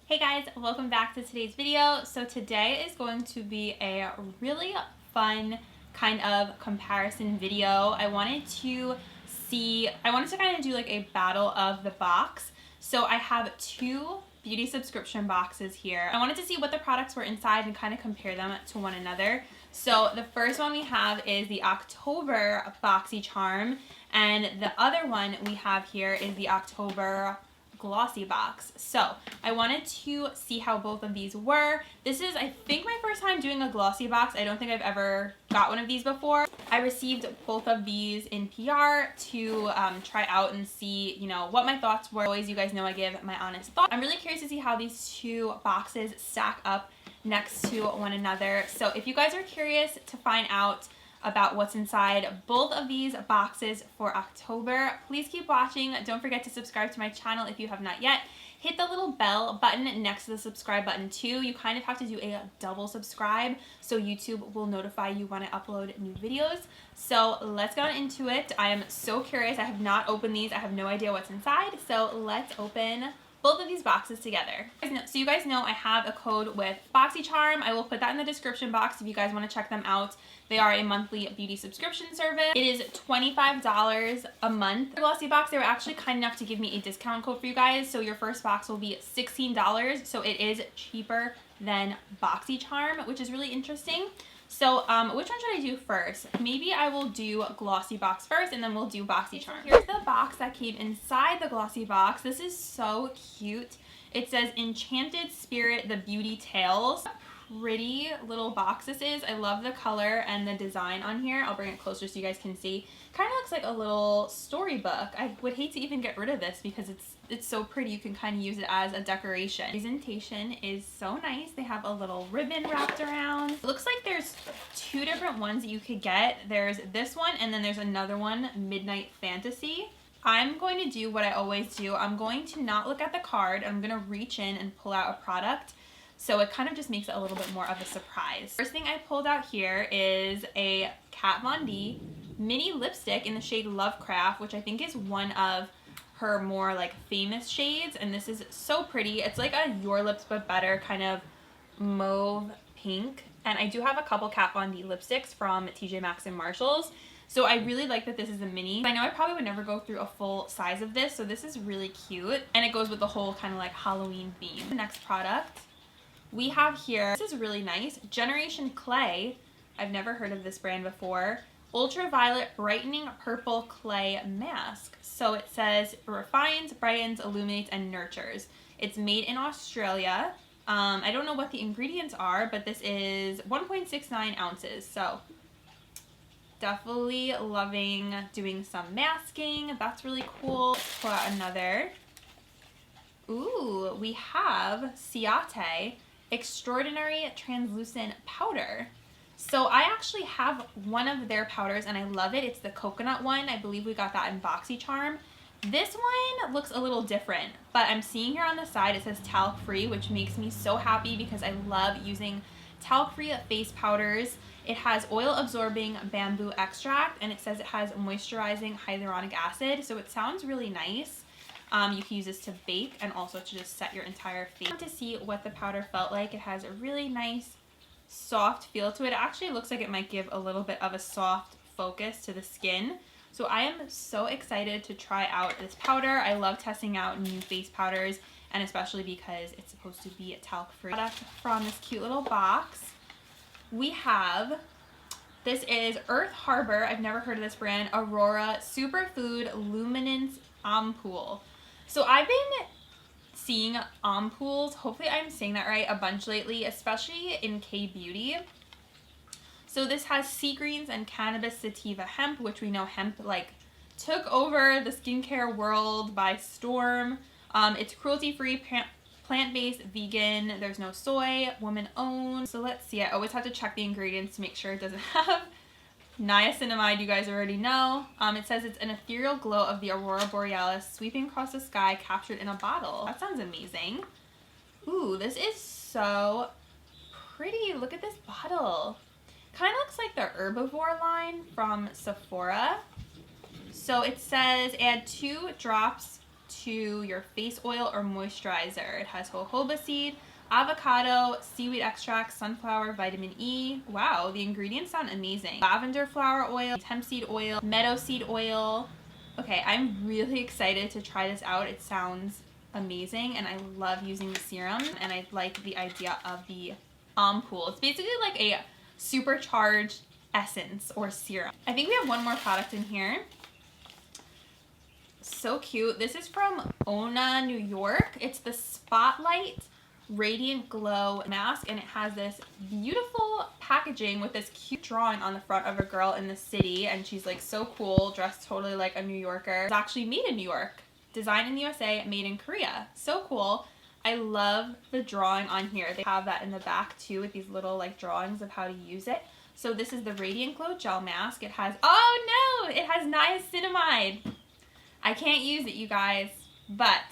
Hey guys, welcome back to today's video. So today is going to be a really fun kind of comparison video. I wanted to kind of do like a battle of the box. So I have two beauty subscription boxes here. I wanted to see what the products were inside and kind of compare them to one another. So the first one we have is the October Boxycharm, and the other one we have here is the October Glossybox. So I wanted to see how both of these were. This is, I think, my first time doing a Glossybox. I don't think I've ever got one of these before. I received both of these in PR to try out and see, what my thoughts were. Always, you guys know I give my honest thoughts. I'm really curious to see how these two boxes stack up next to one another. So if you guys are curious to find out about what's inside both of these boxes for October, please keep watching. Don't forget to subscribe to my channel if you have not yet. Hit the little bell button next to the subscribe button too. You kind of have to do a double subscribe so YouTube will notify you when I upload new videos. So let's get on into it. I am so curious. I have not opened these. I have no idea what's inside. So let's open both of these boxes together. So you guys know I have a code with Boxycharm. I will put that in the description box if you guys want to check them out. They are a monthly beauty subscription service. It is $25 a month. For Glossybox, they were actually kind enough to give me a discount code for you guys. So your first box will be $16. So it is cheaper than Boxycharm, which is really interesting. So which one should I do first? Maybe I will do Glossybox first and then we'll do Boxycharm. Here's the box that came inside the Glossybox. This is so cute. It says Enchanted Spirit, the Beauty Tales. Pretty little box this is. I love the color and the design on here. I'll bring it closer so you guys can see. Kind of looks like a little storybook. I would hate to even get rid of this because it's so pretty. You can kind of use it as a decoration. Presentation is so nice. They have a little ribbon wrapped around. It looks like there's two different ones that you could get. There's this one and then there's another one, Midnight Fantasy. I'm going to do what I always do. I'm going to not look at the card. I'm going to reach in and pull out a product. So it kind of just makes it a little bit more of a surprise. First thing I pulled out here is a Kat Von D mini lipstick in the shade Lovecraft, which I think is one of her more like famous shades. And this is so pretty. It's like a Your Lips But Better kind of mauve pink. And I do have a couple Kat Von D lipsticks from TJ Maxx and Marshalls. So I really like that this is a mini. I know I probably would never go through a full size of this, so this is really cute. And it goes with the whole kind of like Halloween theme. The next product we have here, this is really nice, Generation Clay. I've never heard of this brand before. Ultraviolet Brightening Purple Clay Mask. So it says refines, brightens, illuminates, and nurtures. It's made in Australia. I don't know what the ingredients are, but this is 1.69 ounces. So definitely loving doing some masking. That's really cool. Let's pull out another. Ooh, we have Ciate Extraordinary Translucent Powder. So I actually have one of their powders and I love it. It's the coconut one. I believe we got that in Boxycharm. This one looks a little different, but I'm seeing here on the side it says talc free, which makes me so happy because I love using talc free face powders. It has oil absorbing bamboo extract and it says it has moisturizing hyaluronic acid. So it sounds really nice. You can use this to bake and also to just set your entire face. To see what the powder felt like, it has a really nice soft feel to it. It actually looks like it might give a little bit of a soft focus to the skin. So I am so excited to try out this powder. I love testing out new face powders, and especially because it's supposed to be a talc-free product. From this cute little box, we have, this is Earth Harbor. I've never heard of this brand. Aurora Superfood Luminance Ampoule. So I've been seeing ampoules, hopefully I'm saying that right, a bunch lately, especially in K-beauty. So this has sea greens and cannabis sativa hemp, which we know hemp like took over the skincare world by storm. It's cruelty-free, plant-based, vegan, there's no soy, woman-owned. So let's see, I always have to check the ingredients to make sure it doesn't have niacinamide. You guys already know. It says it's an ethereal glow of the Aurora Borealis sweeping across the sky captured in a bottle. That sounds amazing. Ooh, this is so pretty. Look at this bottle. Kind of looks like the Herbivore line from Sephora. So it says add 2 drops to your face oil or moisturizer. It has jojoba seed, avocado, seaweed extract, sunflower, vitamin E. Wow, the ingredients sound amazing. Lavender flower oil, hemp seed oil, meadow seed oil. Okay, I'm really excited to try this out. It sounds amazing, and I love using the serum, and I like the idea of the ampoule. It's basically like a supercharged essence or serum. I think we have one more product in here. So cute. This is from Ona, New York. It's the Spotlight Radiant Glow Mask, and it has this beautiful packaging with this cute drawing on the front of a girl in the city, and she's like so cool, dressed totally like a New Yorker. It's actually made in New York, designed in the USA, made in Korea. So cool. I love the drawing on here. They have that in the back too with these little like drawings of how to use it. So this is the Radiant Glow Gel Mask. It has, oh no, it has niacinamide. I can't use it, you guys, but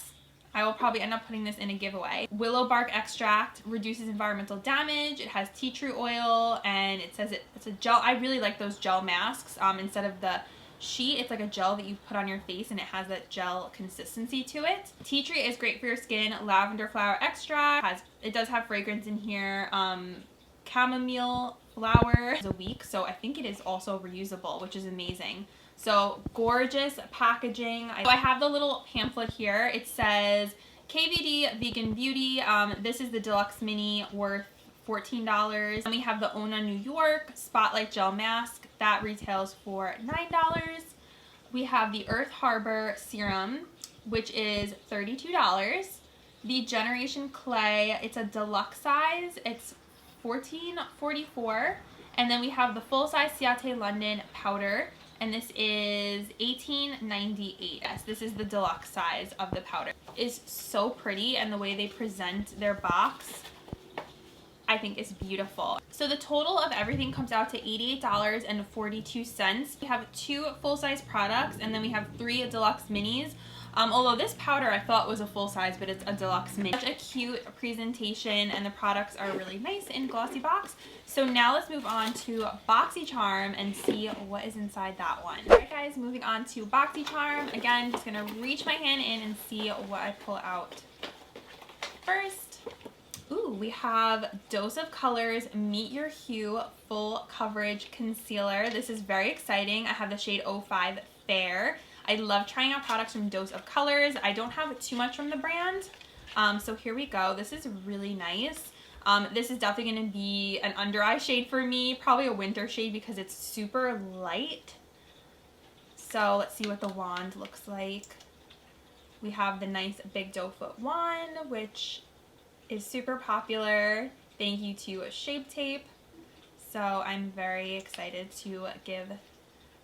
I will probably end up putting this in a giveaway. Willow bark extract reduces environmental damage. It has tea tree oil, and it says it's a gel. I really like those gel masks. Instead of the sheet, it's like a gel that you put on your face, and it has that gel consistency to it. Tea tree is great for your skin. Lavender flower extract it does have fragrance in here. Chamomile flower is a week, so I think it is also reusable, which is amazing. So gorgeous packaging. I have the little pamphlet here. It says KVD Vegan Beauty. This is the deluxe mini, worth $14. And we have the Ona New York Spotlight Gel Mask that retails for $9. We have the Earth Harbor Serum, which is $32. The Generation Clay, it's a deluxe size. It's $14.44. And then we have the full size Ciate London powder, and this is $18.98. Yes, this is the deluxe size of the powder. It's so pretty, and the way they present their box, I think is beautiful. So the total of everything comes out to $88.42. We have 2 full-size products, and then we have 3 deluxe minis. Although this powder I thought was a full size, but it's a deluxe mini. Such a cute presentation, and the products are really nice in Glossybox. So now let's move on to Boxycharm and see what is inside that one. Alright guys, moving on to Boxycharm. Again, just gonna reach my hand in and see what I pull out first. Ooh, we have Dose of Colors Meet Your Hue Full Coverage Concealer. This is very exciting. I have the shade 05 Fair. I love trying out products from Dose of Colors. I don't have too much from the brand. So here we go. This is really nice. This is definitely going to be an under eye shade for me. Probably a winter shade because it's super light. So let's see what the wand looks like. We have the nice big doe foot wand, which is super popular. Thank you to Shape Tape. So I'm very excited to give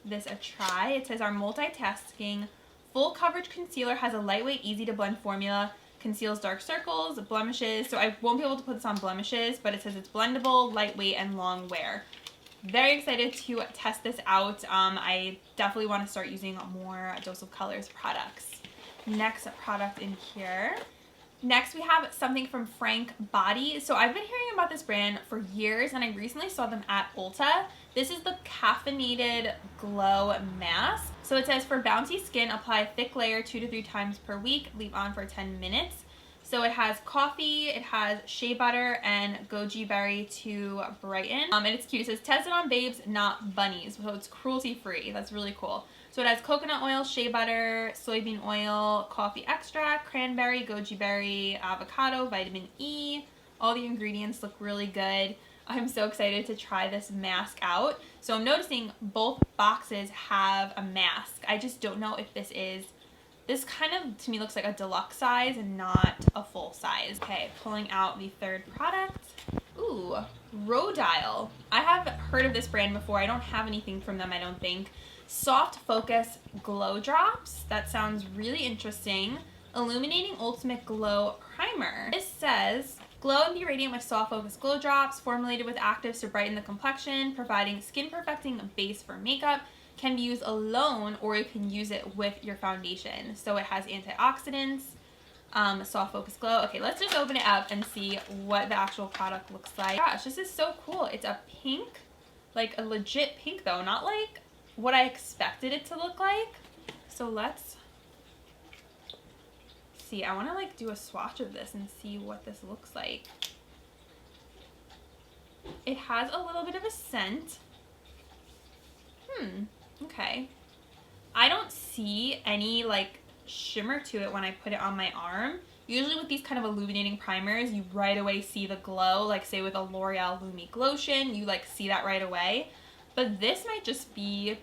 this a try. It says our multitasking full coverage concealer has a lightweight, easy to blend formula, conceals dark circles, blemishes. So I won't be able to put this on blemishes, but it says it's blendable, lightweight, and long wear. Very excited to test this out. I definitely want to start using more Dose of Colors products. Next product in here. Next, we have something from Frank Body. So I've been hearing about this brand for years, and I recently saw them at Ulta. This is the Caffeinated Glow Mask. So it says, for bouncy skin, apply a thick layer 2 to 3 times per week. Leave on for 10 minutes. So it has coffee, it has shea butter, and goji berry to brighten. And it's cute. It says, tested on babes, not bunnies. So it's cruelty-free. That's really cool. So it has coconut oil, shea butter, soybean oil, coffee extract, cranberry, goji berry, avocado, vitamin E. All the ingredients look really good. I'm so excited to try this mask out. So I'm noticing both boxes have a mask. I just don't know if this kind of, to me, looks like a deluxe size and not a full size. Okay, pulling out the third product. Ooh, Rodial. I have heard of this brand before. I don't have anything from them, I don't think. Soft Focus Glow Drops. That sounds really interesting. Illuminating Ultimate Glow Primer. This says, glow and be radiant with Soft Focus Glow Drops, formulated with actives to brighten the complexion, providing skin perfecting base for makeup. Can be used alone, or you can use it with your foundation. So it has antioxidants, Soft Focus Glow. Okay, let's just open it up and see what the actual product looks like. Gosh, this is so cool. It's a pink, like a legit pink though, not like what I expected it to look like. So let's see. I want to like do a swatch of this and see what this looks like. It has a little bit of a scent. Okay. I don't see any like shimmer to it when I put it on my arm. Usually with these kind of illuminating primers, you right away see the glow, like say with a L'Oreal Lumi Glotion, you like see that right away. But this might just be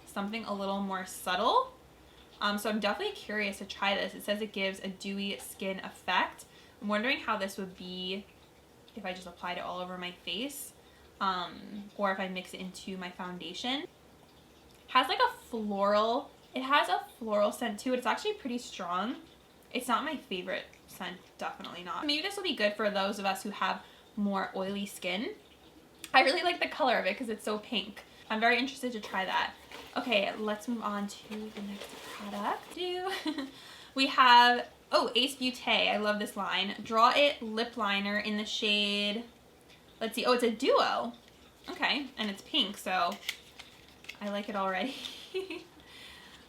something a little more subtle. So I'm definitely curious to try this. It says it gives a dewy skin effect. I'm wondering how this would be if I just applied it all over my face, or if I mix it into my foundation. Has like a floral, it has a floral scent to it. It's actually pretty strong. It's not my favorite scent, definitely not. Maybe this will be good for those of us who have more oily skin. I really like the color of it because it's so pink. I'm very interested to try that. Okay, let's move on to the next product. We have, oh, Ace Beauty. I love this line. Draw It Lip Liner in the shade, let's see, oh, it's a duo. Okay, and it's pink, so I like it already.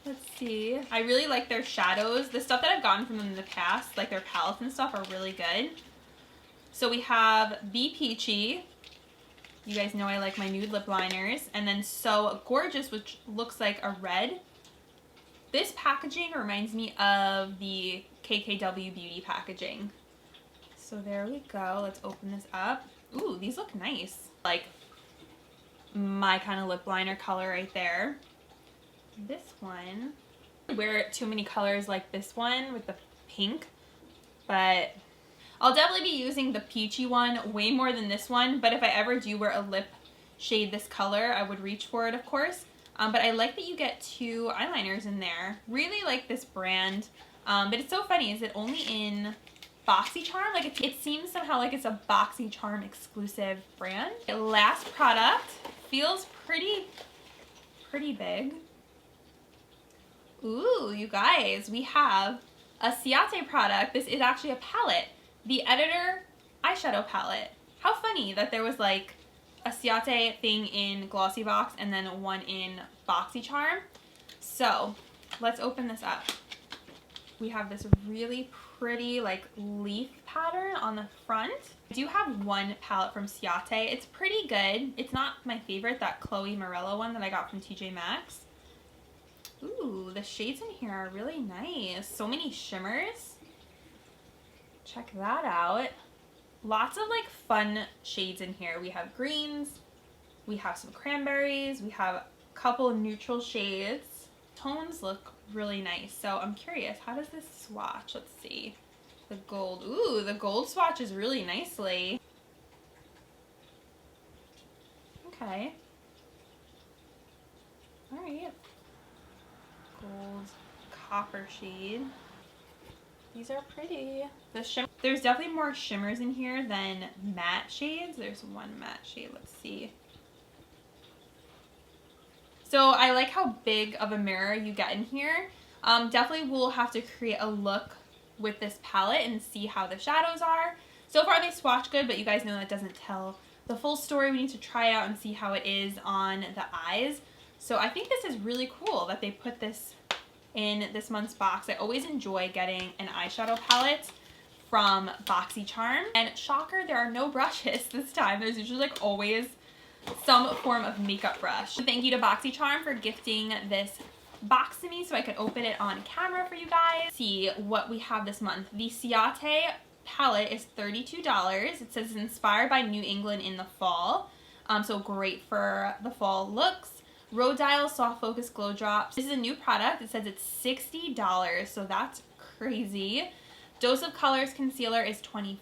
Let's see. I really like their shadows. The stuff that I've gotten from them in the past, like their palettes and stuff, are really good. So we have Be Peachy. You guys know I like my nude lip liners. And then So Gorgeous, which looks like a red. This packaging reminds me of the KKW Beauty packaging. So there we go. Let's open this up. Ooh, these look nice. Like my kind of lip liner color right there. This one, I wear too many colors like this one with the pink, but I'll definitely be using the peachy one way more than this one. But if I ever do wear a lip shade this color, I would reach for it, of course. But I like that you get two eyeliners in there. Really like this brand. But it's so funny, is it only in Boxycharm? Like it seems somehow like it's a Boxycharm exclusive brand. Last product, feels pretty big. Ooh, you guys, we have a Ciate product. This is actually a palette. The Editor eyeshadow palette. How funny that there was like a Ciate thing in Glossybox and then one in Boxycharm. So let's open this up. We have this really pretty like leaf pattern on the front. I do have one palette from Ciate. It's pretty good. It's not my favorite, that Chloe Morello one that I got from TJ Maxx. Ooh, the shades in here are really nice. So many shimmers. Check that out. Lots of like fun shades in here. We have greens, we have some cranberries, we have a couple neutral shades. Tones look really nice. So I'm curious, how does this swatch? Let's see. The gold. Ooh, the gold swatches really nicely. Okay. All right. Gold copper shade. These are pretty. There's definitely more shimmers in here than matte shades. There's one matte shade. Let's see. So I like how big of a mirror you get in here. Definitely will have to create a look with this palette and see how the shadows are. So far they swatch good, but you guys know that doesn't tell the full story. We need to try out and see how it is on the eyes. So I think this is really cool that they put this in this month's box. I always enjoy getting an eyeshadow palette from Boxycharm. And shocker, there are no brushes this time. There's usually like always some form of makeup brush. Thank you to Boxycharm for gifting this box to me so I could open it on camera for you guys. See what we have this month. The Ciate palette is $32. It says it's inspired by New England in the fall. So great for the fall looks. Rodial Soft Focus Glow Drops. This is a new product. It says it's $60, so that's crazy. Dose of Colors Concealer is $24.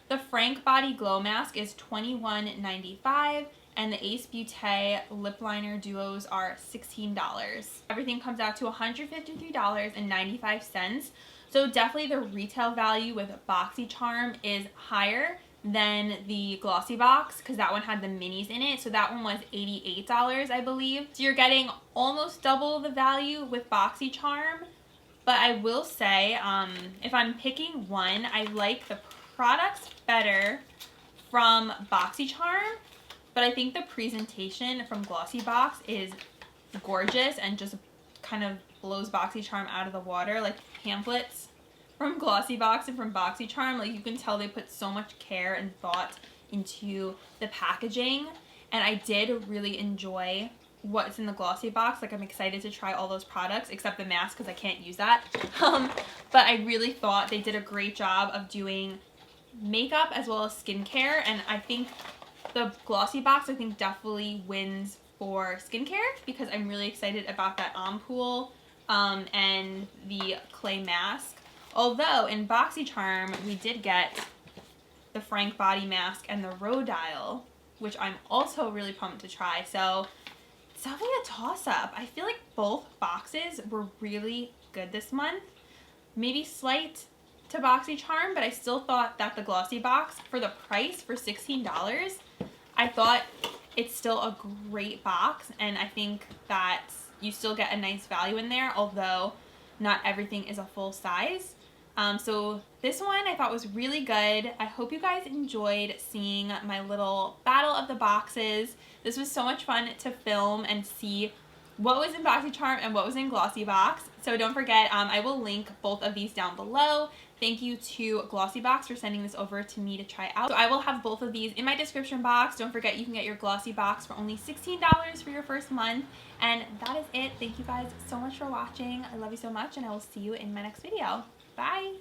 The Frank Body Glow Mask is $21.95. And the Ace Beauty Lip Liner Duos are $16. Everything comes out to $153.95. So definitely the retail value with Boxycharm is higher than the Glossybox because that one had the minis in it. So that one was $88, I believe. So you're getting almost double the value with Boxycharm. But I will say, if I'm picking one, I like the products better from Boxycharm. But I think the presentation from Glossybox is gorgeous and just kind of blows Boxycharm out of the water. Like pamphlets from Glossybox and from Boxycharm. Like, you can tell they put so much care and thought into the packaging, and I did really enjoy what's in the Glossybox. Like, I'm excited to try all those products except the mask because I can't use that. But I really thought they did a great job of doing makeup as well as skincare, and I think the Glossybox definitely wins for skincare because I'm really excited about that ampoule and the clay mask. Although in Boxycharm we did get the Frank body mask and the Rhodile, which I'm also really pumped to try. So it's definitely a toss-up. I feel like both boxes were really good this month. Maybe slight to Boxycharm, but I still thought that the Glossybox, for the price, for $16, I thought it's still a great box, and I think that you still get a nice value in there, although not everything is a full size. So this one I thought was really good. I hope you guys enjoyed seeing my little battle of the boxes. This was so much fun to film and see what was in Boxycharm and what was in Glossybox. So don't forget, I will link both of these down below. Thank you to Glossybox for sending this over to me to try out. So I will have both of these in my description box. Don't forget, you can get your Glossybox for only $16 for your first month. And that is it. Thank you guys so much for watching. I love you so much, and I will see you in my next video. Bye!